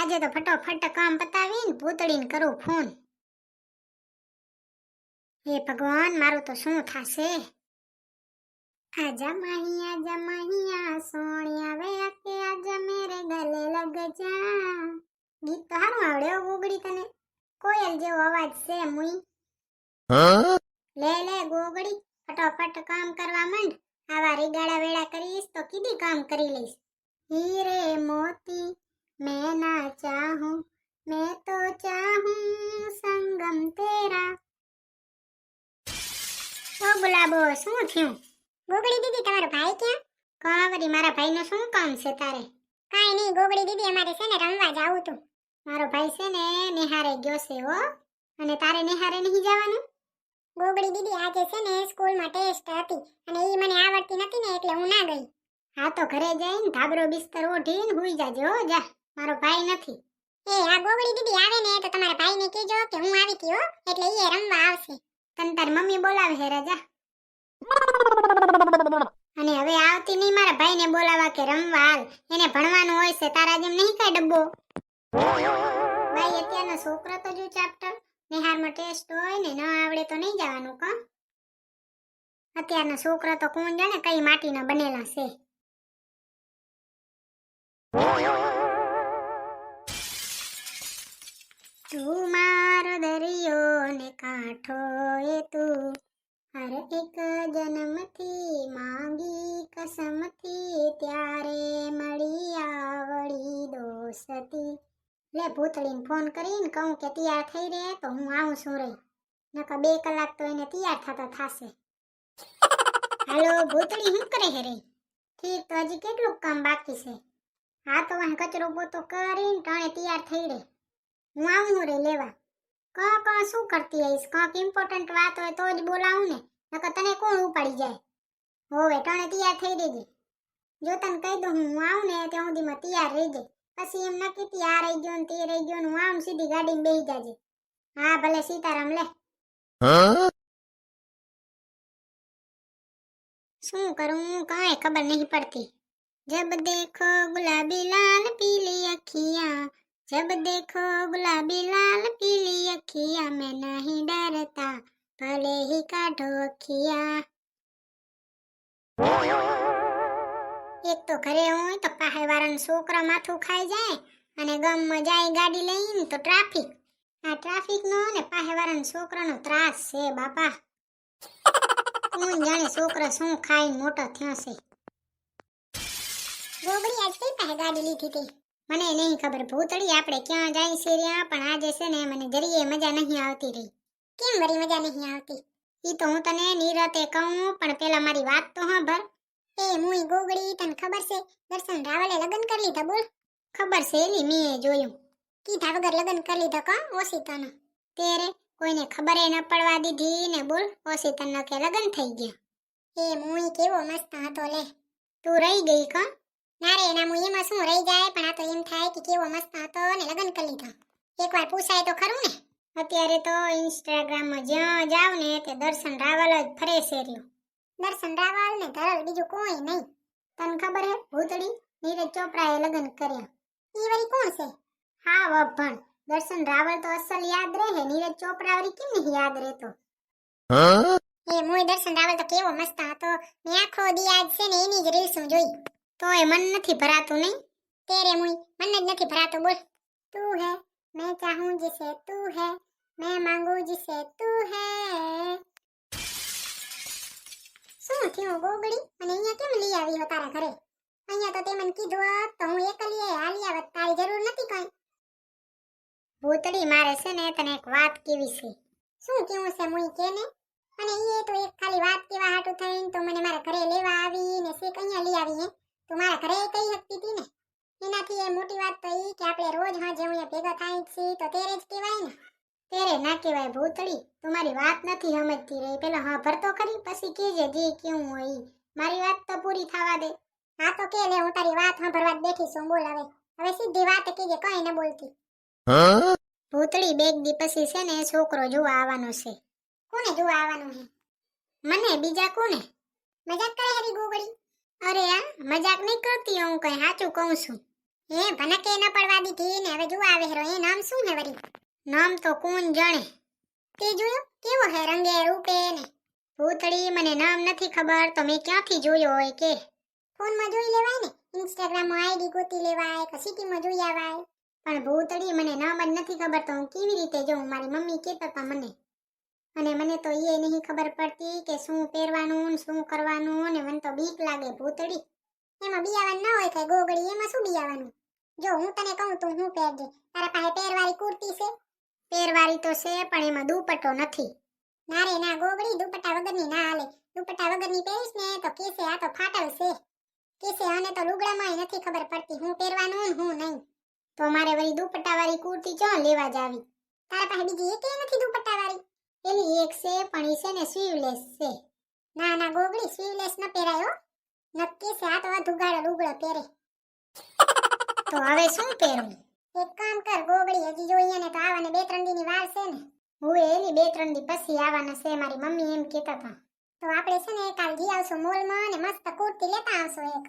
આજે તો ફટોફટ કામ પતાવીને ભૂતળીને કરું ફોન. હે ભગવાન, મારું તો શું થાશે? આજા માહિયા સોણિયા વે કે આજા મેરે ગલે લગ જા. ગીત તો હારું આવડે હો ગોગડી તને. કોયલ જેવો અવાજ છે મુઈ. લે લે ગોગડી, ફટોફટ કામ કરવા માંડ. આવા રીગાડા વેળા કરીશ તો કીધી કામ કરી લઈશ. હીરે મોતી मैं ना चाहूं, मैं तो चाहूं संगम तेरा. ઓ ગુલાબો, શું થયું? ગોગડી દીદી, તમારો ભાઈ ક્યાં? કાવરી, મારા ભાઈનું શું કામ છે તારે? કાઈ નહીં ગોગડી દીદી, અમારે છે ને રમવા જાવું તું. મારો ભાઈ છે ને નિહારે ગયો છે હો. અને તારે નિહારે નહીં જવાનું? ગોગડી દીદી, આજે છે ને સ્કૂલમાં ટેસ્ટ હતી અને ઈ મને આવડતી નથી ને એટલે હું ના ગઈ. હા તો ઘરે જઈને ધાબરો બિસ્તર ઓઢીને હુઈ જાજે હો. જા, મારો ભાઈ નથી. એ આ ગોગડી દીદી આવે ને તો તમારા ભાઈને કહેજો કે હું આવી ગઈ હો, એટલે ઈ રમવા આવશે. તને તાર મમ્મી બોલાવે હે રાજા. અને હવે આવતી નહીં મારા ભાઈને બોલાવા કે રમવા હાલ. એને ભણવાનું હોય છે, તારા જેમ નહીં કાંઈ ડબ્બો. ભાઈ અત્યારનો છોકરો તો જો ચેપ્ટર નિહારમાં ટેસ્ટ હોય ને ન આવડે તો નહીં જવાનું કા. અત્યારનો છોકરો તો કોણ જાણે કઈ માટીના બનેલા છે. તું મારો દરિયો ને કાંઠો એ તું, હર એક જન્મથી માંગી કસમથી, ત્યારે મળી આવડી દોસ્તી. લે ભૂતળીને ફોન કરીને કહું કે તૈયાર થઈ રહે તો હું આવું છું રે. નકર 2 કલાક તો એને તૈયાર થતા થાશે. હાલો ભૂતળી, શું કરે હે રે? ઠીક, તો હજી કેટલું કામ બાકી છે? હા તો વાહ કચરો પોતો કરીને ટાણે તૈયાર થઈ રહે. હું આવું રે લેવા. કા શું કરતી આવીશ? કાંક ઇમ્પોર્ટન્ટ વાત હોય તો જ બોલાવું ને, નકર તને કોણ ઉપાડી જાય? હોવે ટાણે તૈયાર થઈ રહેજે. જો તને કહી દઉં હું આવું ને ત્યાં સુધીમાં તૈયાર રહેજે. પછી એમ નક્કી થી આ રહી ગયો ને તે રહી ગયો ને હું આવું સીધી ગાડીમાં બેસી જાજે. હા ભલે, સીતારામ. લે શું કરું કાંઈ ખબર નહીં પડતી. જબ દેખો ગુલાબી લાલ પીલી અખિયા, जब देखो गुलाबी लाल पीली अखियां, मैं नहीं डरता भले ही काटो अखियां. એક તો ઘરે હોય તો પાહે વાળાનો છોકરા માથું ખાઈ જાય અને ગામમાં જાય ગાડી લઈને તો ટ્રાફિક. આ ટ્રાફિક નો ને પાહે વાળાનો છોકરાનો ત્રાસ છે બાપા. કોણ જાણે છોકરા શું ખાઈને મોટો થયો છે. ગોગડી આજ કઈ પાહે ગાડી લીધી હતી? મને નહીં ખબર ભૂતળી, આપણે ક્યાં જાય છે રહ્યા, પણ આજે છે ને મને જરીએ મજા નહીં આવતી રહી. કેમ વળી મજા નહીં આવતી? ઈ તો હું તને નિરતે કહું, પણ પેલા મારી વાત તો સાંભળ. એ મુઈ ગોગડી, તને ખબર છે દર્શન રાવલે લગ્ન કરી લીધા? બોલ. ખબર છે એલી, મેં જોયું. કીધા વગર લગ્ન કરી લીધા કા ઓશિતાનો? તેરે કોઈને ખબર ન પડવા દીધી ને બોલ. ઓશિતાનો કે લગ્ન થઈ ગયા. એ મુઈ કેવો મસ્ત હતો લે. તું રહી ગઈ કા? ના રે ના, હું એમાં શું રહી જાય, પણ આ તો એમ થાય કે કેવો મસ્ત હતો ને લગ્ન કરી લીધા. એકવાર પૂછાય તો ખરું ને. અત્યારે તો ઇન્સ્ટાગ્રામમાં જ્યાં જાવ ને તે દર્શન રાવલ જ ફરે છે રહ્યો. દર્શન રાવલ ને ધરલ, બીજું કોઈ નહીં. તને ખબર હે ભૂતળી, નીરજ ચોપરાએ લગ્ન કર્યા. ઈ વળી કોણ છે? હા વભણ. દર્શન રાવલ તો અસલ યાદ રહે, નીરજ ચોપરા વળી કેમ નહીં યાદ રહેતો? એ મોય દર્શન રાવલ તો કેવો મસ્ત હતો. મેં આખો દી આજ છે ને એની જ રીલ્સ જોઈ. તો એ મન નથી ભરાતું નહીં? તેરે મુઈ મન જ નથી ભરાતું. બોલ. તું હે मैं चाहूं जिसे तू है, मैं मांगू जिसे तू है. શું થયું ગોગડી? અને અહીંયા કેમ લઈ આવી હો તારા ઘરે? અહીંયા તો તે મને કીધું હોત તો હું એકલીએ હાલી આવત, તારી જરૂર નથી કઈ. ભૂતડી, મારે છે ને તને એક વાત કેવી છે. શું કેવું છે મુઈ કે ને? અને ઈ તો એક ખાલી વાત કેવા હાટું થઈને તો મને મારા ઘરે લેવા આવી ને શેક અહીંયા લઈ આવી હે. તું મારા ઘરે કઈ શકતી હતી ને. એનાથી એ મોટી વાત તો ઈ કે આપણે રોજ હા જેવું અહીંયા ભેગા થાય છીએ તો તેરે જ કહેવાય ને. તેરે ના કહેવાય ભૂતળી, તું મારી વાત નથી સમજતી રહી. પેલા હા ભરતો ખરી, પછી કહેજે જે કેવું હોય ઈ. મારી વાત તો પૂરી થવા દે. હા તો કે લે, હું તારી વાત સાંભળવા જ બેઠી છું. બોલ હવે સીધી વાત કહેજે, કઈ ન બોલતી. ભૂતળી, 2 દી પછી છે ને છોકરો જોવા આવવાનો છે. કોને જોવા આવવાનું છે? મને, બીજા કોને? મજાક કરે હરી ગોગડી? અરે આ મજાક નહીં કરતી, હું કઈ સાચું કહું છું. એ ભનકે ન પડવા દીધી ને હવે જોવા આવે હેરો. એ નામ શું હે વરી? નામ તો કોણ જાણે. તે જોયો કેવો હે રંગે રૂપે ને? ભૂતળી મને નામ નથી ખબર તો મેં ક્યાંથી જોયો હોય કે? ફોનમાં જોઈ લેવાય ને, ઇન્સ્ટાગ્રામમાં આઈડી ગોતી લેવાય કે સિટીમાં જોઈ આવાય. પણ ભૂતળી મને નામ જ નથી ખબર તો હું કેવી રીતે જોઉં? મારી મમ્મી કહેતા હતા મને. અને મને તો એ નહીં ખબર પડતી કે શું પહેરવાનું ને શું કરવાનું ને મને તો બીક લાગે ભૂતળી. એમાં બિયાવાનું ના હોય કઈ ગોગડી, એમાં શું બિયાવાનું? જો હું તને કહું તું હું પહેરજે. તારા પાસે પહેરવાળી કુર્તી છે? પહેરવાળી તો છે પણ એમાં દુપટ્ટો નથી. ના રે ના ગોગડી, દુપટ્ટા વગરની ના હાલે. દુપટ્ટા વગરની પહેરીશ ને તો કેસે આ તો ફાટલ છે. કેસે આને તો લુગડામાંય નથી ખબર પડતી હું પહેરવાનું ને હું નહીં. તો મારે વળી દુપટ્ટાવાળી કુર્તી ક્યાં લેવા જાવી? તારા પાસે બીજી એકેય નથી દુપટ્ટાવાળી? પેલી એક છે પણ એ છે ને સ્લીવલેસ છે. ના ના ગોગડી, સ્લીવલેસ ન પહેરાય હો. નક્કી છે આ તો આ ધુગાડો લુગડો પહેરે. તો હવે શું પહેરું? એક કામ કર ગોગડી, હજી જો અહીંયા ને તો આવવાને 2-3 દીની વાર છે ને. હું એલી 2-3 દી પછી આવવાના છે, મારી મમ્મી એમ કહેતા હતા. તો આપણે છે ને કાલ જી આવશું મોલમાં ને મસ્ત કુર્તી લેતા આવશું એક.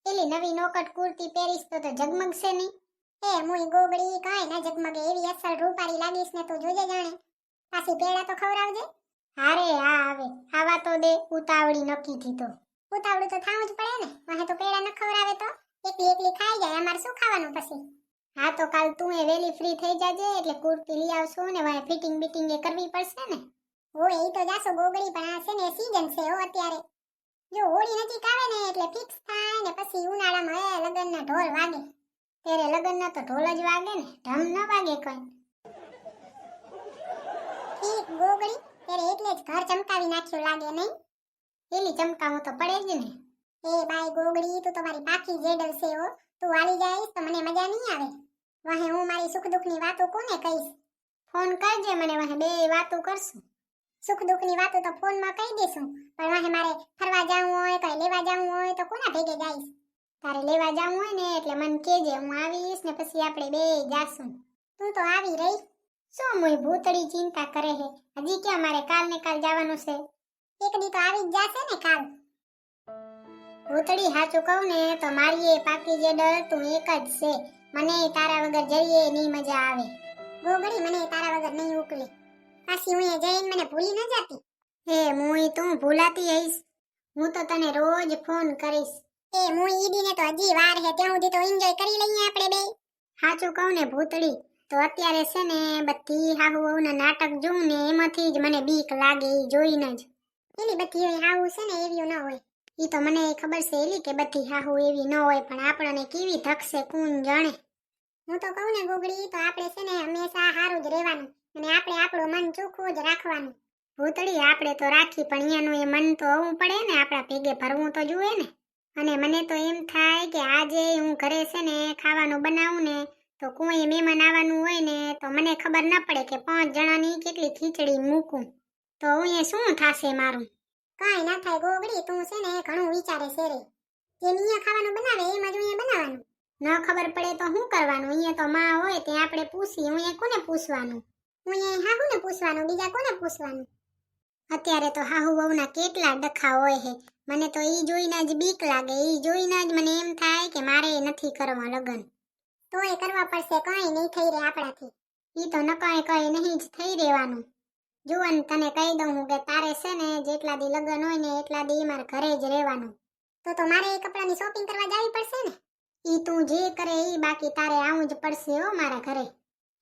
પેલી નવી નોકટ કુર્તી પહેરીશ તો જગમગશે નહીં. એ મુઈ ગોગડી કાંઈ ના જગમગે, એવી અસલ રૂપારી લાગીશ ને તું જોજે જાણે. પાછી પેડા તો ખવડાવજે. હારે હા આવે, આવા તો દે. ઉતાવળી નક્કી થી તો ઉતાવળું તો થાવું જ પડે ને. વાહે તો પેડા ન ખવડાવે તો એકલી એકલી ખાઈ જાય, અમારે શું ખાવાનું પછી? હા તો કાલ તું એ વેલી ફ્રી થઈ જાજે એટલે કુર્તી લઈ આવશું ને વાહે ફિટિંગ બીટિંગ એ કરવી પડશે ને. હોય એ તો જાશો ગોગડી, પણ આ છે ને સીઝન છે હો અત્યારે. જો હોળી નજીક આવે ને એટલે ફિક્સ થાય ને પછી ઉનાળામાં લગનના ઢોલ વાગે. ત્યારે લગનના તો ઢોલ જ વાગે ને, ઢમ ન વાગે કઈ. ઠીક ગોગડી, ત્યારે એટલે જ ઘર ચમકાવી નાખ્યું લાગે નહીં? એલી ચમકાવું તો પડે જ ને. એ બાય ગોગડી, તું તો મારી પાકી જેડલ છે હો. તું આલી જાઈશ તો મને મજા નહીં આવે. વાહે હું મારી સુખ દુઃખની વાતો કોને કહીશ? ફોન કરજે મને, વાહે બે વાતો કરશું. સુખ દુઃખની વાતો તો ફોનમાં કહી દેશું, પણ વાહે મારે ફરવા જવું હોય કઈ લેવા જવું હોય તો કોના ભેગે જઈશ? તારે લેવા જવું હોય ને એટલે મને કહેજે, હું આવીશ ને પછી આપણે બે જાશું. તું તો આવી રહી. શું મોય ભૂતળી ચિંતા કરે હે? હજી ક્યાં મારે કાલ ને કાલ જવાનું છે? એક દી તો આવી જ જાશે ને કાલ. ભૂતળી હાચું કહું ને તો મારી એ પાકી જેડલ તું એક જ છે. મને તારા વગર જઈએ નહીં મજા આવે. ગોગડી મને તારા વગર નહીં ઉકલે. પાછી હું જઈને મને ભૂલી ન જાતી. હે મુઈ તું ભૂલાતી હઈશ? હું તો તને રોજ ફોન કરીશ. એ મુઈ ઈદીને તો હજી વાર હે, ત્યાં સુધી તો એન્જોય કરી લઈએ આપણે બે. હાચું કહું ને ભૂતળી, તો અત્યારે છે ને બધી હાહુ વહુના નાટક જોઉં ને એમાંથી જ મને બીક લાગે ઈ જોઈને જ. એલી બધી હાહુ છે ને એવી ન હોય. ઈ તો મને ખબર છે એલી કે બધી હાહુ એવી ન હોય, પણ આપણને કેવી ધકશે કોણ જાણે. હું તો કહું ને ગોગડી, તો આપણે છે ને હંમેશા હારું જ રહેવાનું અને આપણે આપણું મન ચોખ્ખું જ રાખવાનું. ભૂતળી આપણે તો રાખી, પણ અહીંયાનું એ મન તો હોવું પડે ને, આપણા ભેગે ભરવું તો જોઈએ ને. અને મને તો એમ થાય કે આજે હું ઘરે છે ને ખાવાનું બનાવું ને તો કોઈ મહેમાન આવવાનું હોય ને તો મને ખબર ન પડે કે 5 જણાની કેટલી ખીચડી મૂકું, તો અહીંયા શું થાશે મારું? કાંઈ ના થાય ગોગડી, તું છે ને ઘણું વિચારે છે રે. જે અહીંયા ખાવાનું બનાવે એમ જ અહીંયા બનાવવાનું. ન ખબર પડે તો શું કરવાનું? અહીંયા તો માં હોય ત્યાં આપણે પૂછીએ, અહીંયા કોને પૂછવાનું? અહીંયા હાહુને પૂછવાનું, બીજા કોને પૂછવાનું? અત્યારે તો હાહુ વહુના કેટલા ડખા હોય હે. મને તો ઈ જોઈને જ બીક લાગે. ઈ જોઈને જ મને એમ થાય કે મારે નથી કરવા લગન. તો એ કરવા પડશે, કાંઈ નહીં થઈ રહે આપણાથી. ઈ તો નકાય કઈ નહીં જ થઈ રહેવાનું. જુવન તને કહી દઉં હું કે તારે છે ને જેટલા દી લગન હોય ને એટલા દી મારા ઘરે જ રહેવાનું. તો મારે એ કપડાની શોપિંગ કરવા જાવી પડશે ને? ઈ તું જે કરે ઈ, બાકી તારે આવું જ પડશે હો મારા ઘરે.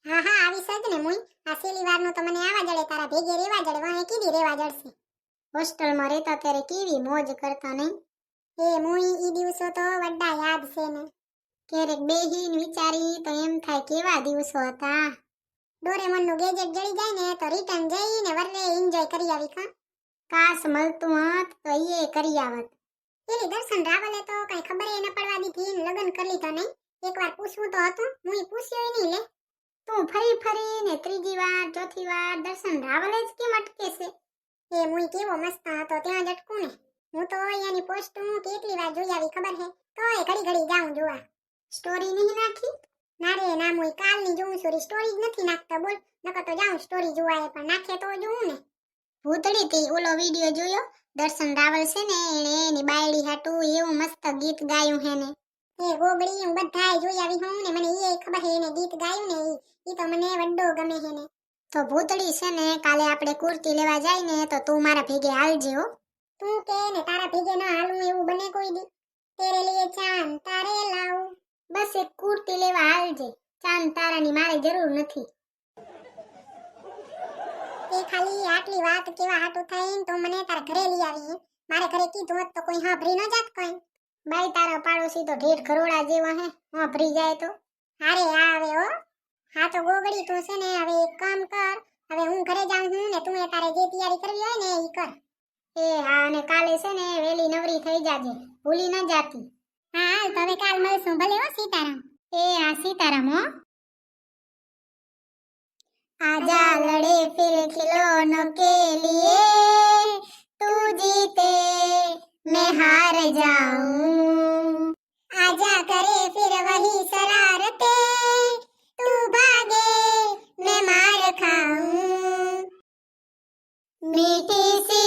હા હા આવીશ જ ને મુઈ. આ છેલ્લી વારનું તો મને આવા જડે, તારા ભેગે રહેવા જડે. વાહે કીધી રહેવા જડશે. હોસ્ટેલમાં રહેતા ત્યારે કેવી મોજ કરતા નહીં? એ મુઈ ઈ દિવસો તો વड्डा યાદ છે ને. ક્યારેક બેહીને વિચારી તો એમ થાય કેવા દિવસો હતા. ડોરેમોનનું ગેજેટ જડી જાય ને તો રિટર્ન જઈને વરરે એન્જોય કરી આવી. કાશ મળતું હોત તો એ કરી આવત. પેલી દર્શન રાવલે તો કઈ ખબર એ ન પડવા દીધી ને લગન કરી લીધા નહીં. એકવાર પૂછવું તો હતું, મુઈ પૂછ્યો નહીં લે. તું ફરી ફરીને ત્રીજી વાર ચોથી વાર દર્શન રાવલે જ કેમ અટકે છે? એ મુઈ કેવો મસ્ત હતો ત્યાં જ અટકું ને. હું તો અહીંયાની પોસ્ટ કેટલી વાર જોઈ આવી ખબર હે, તોય ઘડી ઘડી જાઉં જોવા. સ્ટોરી નહીં નાખી? ના રે ના મુઈ કાલની જોઉં છું, સ્ટોરી જ નથી નાખતા બોલ. નકર તો જાઉં સ્ટોરી જોવા, પણ નાખે તો જોઉં ને. ભૂતળી તે ઓલો વિડિયો જોયો? દર્શન રાવલ છે ને એણે એની બાયડી હાટુ એવું મસ્ત ગીત ગાયું હે ને. એ ગોગડી હું બધાય જોઈ આવી હું ને મને એ ખબર હે એને ગીત ગાયું ને ઈ તો મને વડ્ડો ગમે હે ને. તો ભૂતળી છે ને કાલે આપણે કુર્તી લેવા જાય ને તો તું મારા ભેગે હાલજે હો. તું કે ને તારા ભેગે ન હાલું એવું બને કોઈ દી. તેરે લીએ ચાંદ તારે લાવું. બસ એક કુર્તી લેવા હાલજે. ચાંદ તારાની મારે જરૂર નથી. એ ખાલી આટલી વાત કેવા હાટું થઈને તો મને તારા ઘરે લઈ આવી. મારે ઘરે કીધું હોત તો કોઈ હાંભરી ન જાત કોઈ. બાઈ તારા પાડોશી તો ઢેર ઘરોડા જેવા હે. હાંભરી જાય તો હારે આવે હો. હા તો ગોગડી તું છે ને હવે એક કામ કર. હવે હું ઘરે જાઉં હું ને તું એ તારે જે તૈયારી કરવી હોય ને ઈ કર. એ હા અને કાલે છે ને વેલી નવરી થઈ જાજે. ભૂલી ન જાતી. હા હાલ તો હવે કાલ મળશું ભલે હો સીતારામ. એ હા સીતારામ હો. आजा लड़े फिर खिलौनों के लिए तू जीते मैं हार जाऊं आजा करे फिर वही शरारते तू भागे मैं मार खाऊं मीठी सी